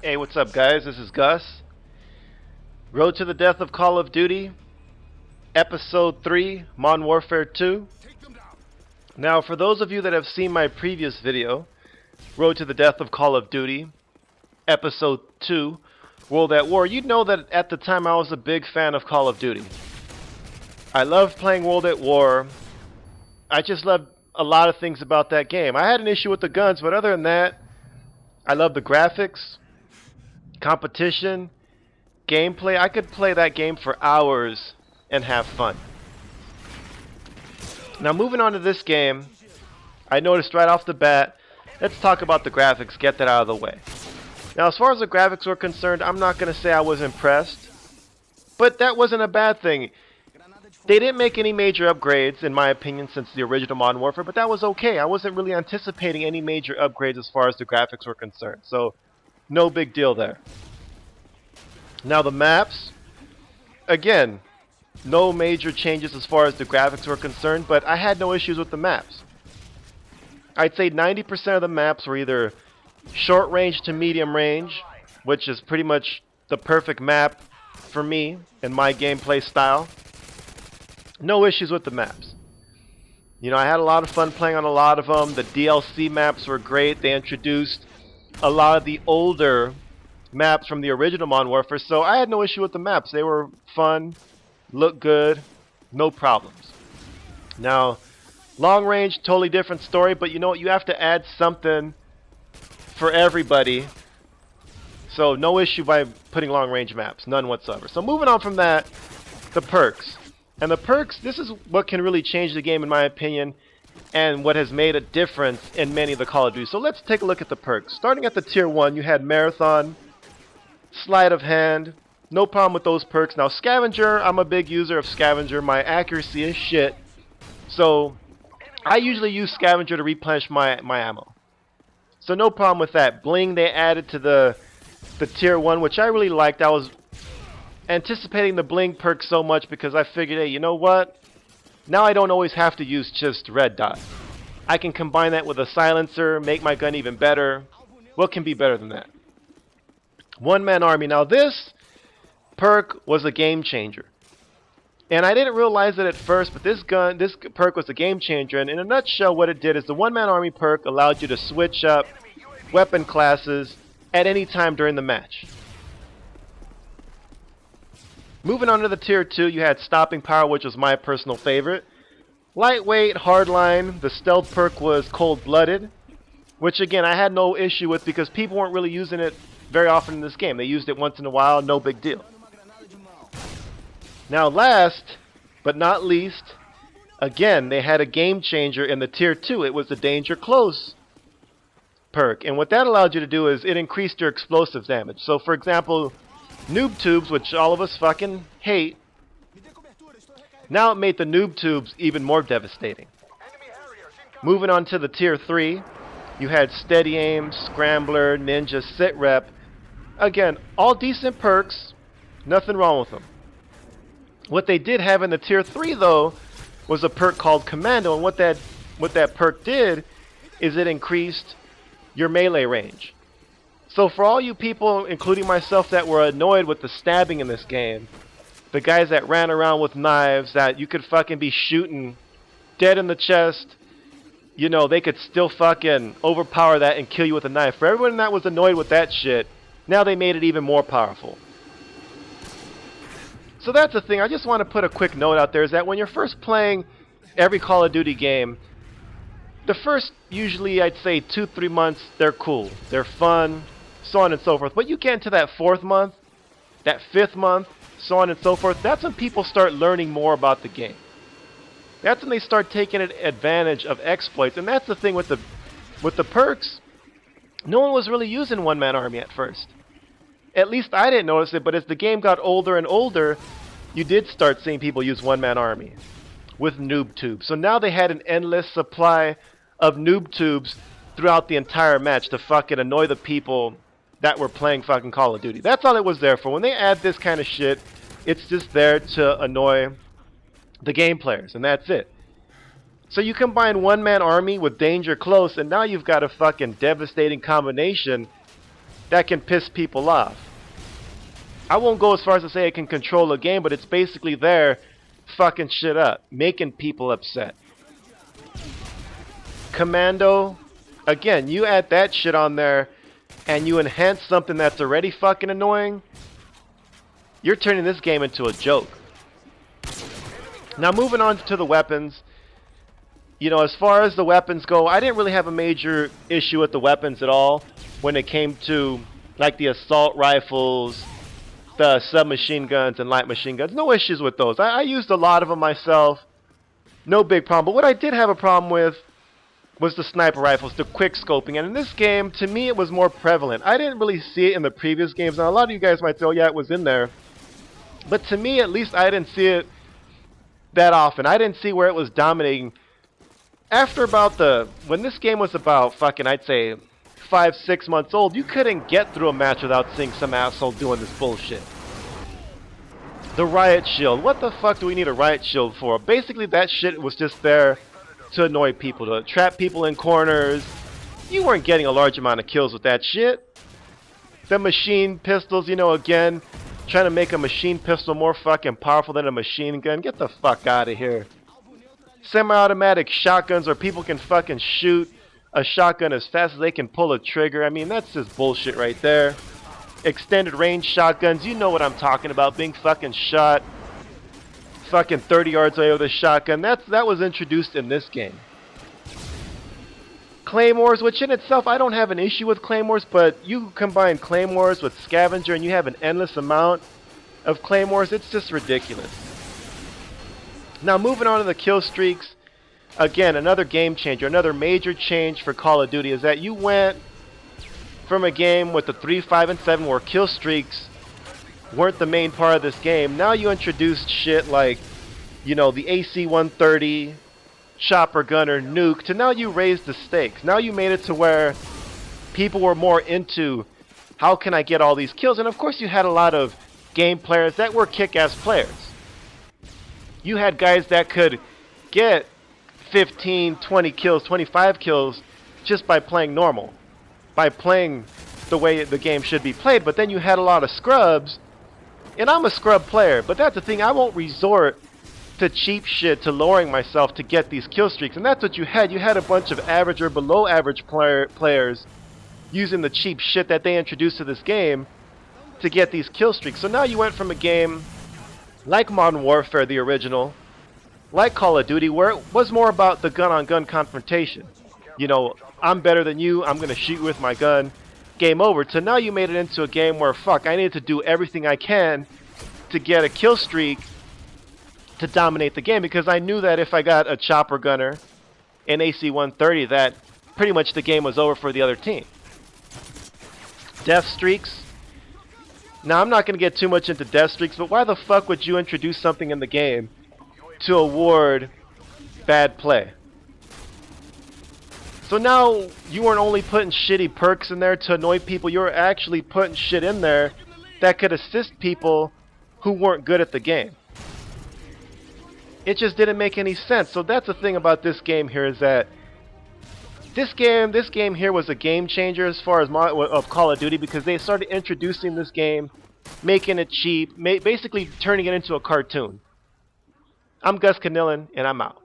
Hey, what's up, guys? This is Gus. Road to the Death of Call of Duty, Episode 3, Modern Warfare 2. Now, for those of you that have seen my previous video, Road to the Death of Call of Duty, Episode 2, World at War, you'd know that at the time I was a big fan of Call of Duty. I loved playing World at War. I just loved a lot of things about that game. I had an issue with the guns, but other than that, I love the graphics, competition, gameplay. I could play that game for hours and have fun. Now moving on to this game, I noticed right off the bat, let's talk about the graphics, get that out of the way. Now as far as the graphics were concerned, I'm not going to say I was impressed, but that wasn't a bad thing. They didn't make any major upgrades, in my opinion, since the original Modern Warfare, but that was okay. I wasn't really anticipating any major upgrades as far as the graphics were concerned, so no big deal there. Now the maps, again, no major changes as far as the graphics were concerned, but I had no issues with the maps. I'd say 90% of the maps were either short range to medium range, which is pretty much the perfect map for me and my gameplay style. No issues with the maps. You know, I had a lot of fun playing on a lot of them. The DLC maps were great. They introduced a lot of the older maps from the original Modern Warfare, so I had no issue with the maps. They were fun, looked good, no problems. Now, long range, totally different story, but you know what? You have to add something for everybody. So no issue by putting long range maps, none whatsoever. So moving on from that, the perks. And the perks, this is what can really change the game in my opinion, and what has made a difference in many of the Call of Duty. So let's take a look at the perks. Starting at the tier 1, you had Marathon, Sleight of Hand, no problem with those perks. Now Scavenger, I'm a big user of Scavenger. My accuracy is shit, so I usually use Scavenger to replenish my ammo. So no problem with that. Bling they added to the tier 1, which I really liked. I was anticipating the Bling perk so much because I figured, hey, you know what? Now I don't always have to use just red dot. I can combine that with a silencer, make my gun even better. What can be better than that? One-man army. Now this perk was a game changer. And I didn't realize it at first, but this perk was a game changer. And in a nutshell, what it did is the one-man army perk allowed you to switch up weapon classes at any time during the match. Moving on to the tier 2, you had Stopping Power, which was my personal favorite. Lightweight, Hardline, the stealth perk was Cold-Blooded, which again I had no issue with because people weren't really using it very often in this game. They used it once in a while, no big deal. Now last but not least, again they had a game changer in the tier 2. It was the Danger Close perk, and what that allowed you to do is it increased your explosive damage. So for example, noob tubes, which all of us fucking hate, now it made the noob tubes even more devastating. Moving on to the tier 3, you had Steady Aim, Scrambler, Ninja, Sit Rep. Again, all decent perks, nothing wrong with them. What they did have in the tier 3 though was a perk called Commando, and what that perk did is it increased your melee range. So for all you people, including myself, that were annoyed with the stabbing in this game, the guys that ran around with knives that you could fucking be shooting dead in the chest, you know, they could still fucking overpower that and kill you with a knife. For everyone that was annoyed with that shit, now they made it even more powerful. So that's the thing. I just want to put a quick note out there is that when you're first playing every Call of Duty game, the first, usually I'd say 2-3 months, they're cool. They're fun, so on and so forth. But you get into that 4th month, that 5th month, so on and so forth, that's when people start learning more about the game. That's when they start taking advantage of exploits. And that's the thing with the perks. No one was really using one-man army at first. At least I didn't notice it, but as the game got older and older, you did start seeing people use one-man army with noob tubes. So now they had an endless supply of noob tubes throughout the entire match to fucking annoy the people that were playing fucking Call of Duty. That's all it was there for. When they add this kind of shit, it's just there to annoy the game players, and that's it. So you combine one-man army with Danger Close, and now you've got a fucking devastating combination that can piss people off. I won't go as far as to say it can control a game, but it's basically there fucking shit up, making people upset. Commando, again, you add that shit on there and you enhance something that's already fucking annoying, you're turning this game into a joke. Now moving on to the weapons. You know, as far as the weapons go, I didn't really have a major issue with the weapons at all when it came to like the assault rifles, the submachine guns, and light machine guns. No issues with those. I used a lot of them myself. No big problem. But what I did have a problem with was the sniper rifles, the quick scoping. And in this game, to me, it was more prevalent. I didn't really see it in the previous games. Now, a lot of you guys might say, oh, yeah, it was in there. But to me, at least, I didn't see it that often. I didn't see where it was dominating. After when this game was about fucking, I'd say 5-6 months old, you couldn't get through a match without seeing some asshole doing this bullshit. The riot shield. What the fuck do we need a riot shield for? Basically, that shit was just there to annoy people, to trap people in corners. You weren't getting a large amount of kills with that shit. The machine pistols, you know, again, trying to make a machine pistol more fucking powerful than a machine gun. Get the fuck out of here. Semi-automatic shotguns where people can fucking shoot a shotgun as fast as they can pull a trigger. I mean, that's just bullshit right there. Extended range shotguns, you know what I'm talking about. Being fucking shot fucking 30 yards away with a shotgun. That was introduced in this game. Claymores, which in itself, I don't have an issue with claymores, but you combine claymores with scavenger and you have an endless amount of claymores. It's just ridiculous. Now moving on to the kill streaks, again, another game changer, another major change for Call of Duty is that you went from a game with the 3, 5, and 7 where kill streaks weren't the main part of this game. Now you introduced shit like, you know, the AC-130, chopper gunner, nuke, to now you raised the stakes. Now you made it to where people were more into how can I get all these kills, and of course you had a lot of game players that were kick-ass players. You had guys that could get 15, 20 kills, 25 kills just by playing normal, by playing the way the game should be played. But then you had a lot of scrubs, and I'm a scrub player, but that's the thing, I won't resort to cheap shit, to lowering myself to get these kill streaks. And that's what you had. You had a bunch of average or below average players using the cheap shit that they introduced to this game to get these kill streaks. So now you went from a game like Modern Warfare, the original, like Call of Duty, where it was more about the gun-on-gun confrontation. You know, I'm better than you, I'm going to shoot you with my gun, game over. To now you made it into a game where, fuck, I need to do everything I can to get a kill streak to dominate the game, because I knew that if I got a chopper gunner, an AC-130, that pretty much the game was over for the other team. Death streaks. Now, I'm not going to get too much into death streaks, but why the fuck would you introduce something in the game to award bad play? So now, you weren't only putting shitty perks in there to annoy people, you were actually putting shit in there that could assist people who weren't good at the game. It just didn't make any sense. So that's the thing about this game here, is that this game here was a game changer as far as of Call of Duty, because they started introducing this game, making it cheap, basically turning it into a cartoon. I'm GusCunnilin, and I'm out.